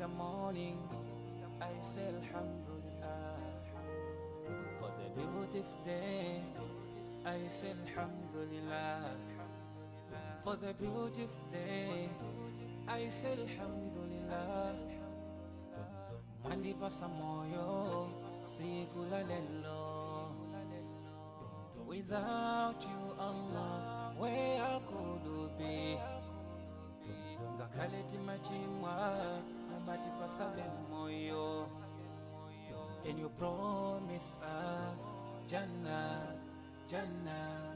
the morning, I say Alhamdulillah. For the beautiful day, I say Alhamdulillah. For the beautiful day, I say Alhamdulillah. Mandipasa moyo siku la lelo. Without you, Allah, where could be? Ngakaleti machimwa, mandipasa moyo. And you promise us Jannah, Jannah.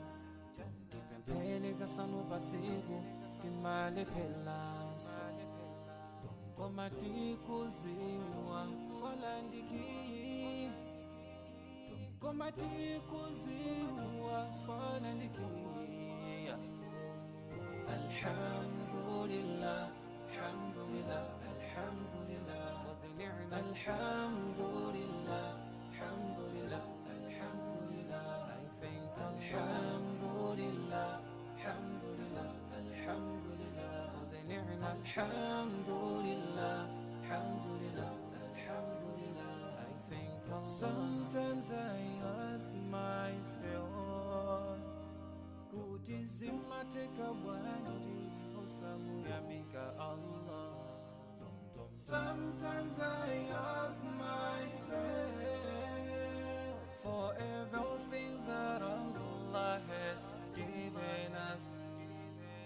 Tipempele kasanu pasiku, timale pelanso. Komati kuzimwa, solandiki. Komati kuzimwa, solandiki. Alhamdulillah, alhamdulillah, alhamdulillah for the ni'mah. Alhamdulillah, alhamdulillah, alhamdulillah. I thank Alhamdulillah, alhamdulillah, alhamdulillah for the ni'mah. Alhamdulillah, alhamdulillah, alhamdulillah. I thank Allah. Sometimes I ask myself, kuti zimateka bwanji osamu yamika Allah. Sometimes I ask myself, for everything that Allah has given us,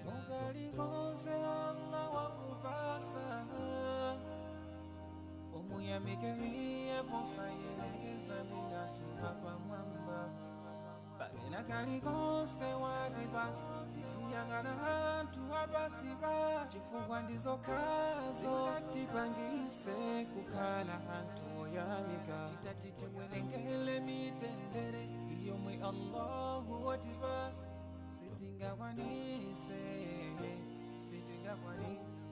mugali konse Allah wa ubasa. Omuyamike hiye posa yelegeza miyatu hapa mwamba. Bagina kalikonse watibasi, sisiyangana hantu abasiba. Chifungwa ndizo kazo katipangise kukana hantu yamika. Titatiti mwelengele mitendere, iyo mwe Allahu watibasi. Sitinga wanise, sitinga wanise.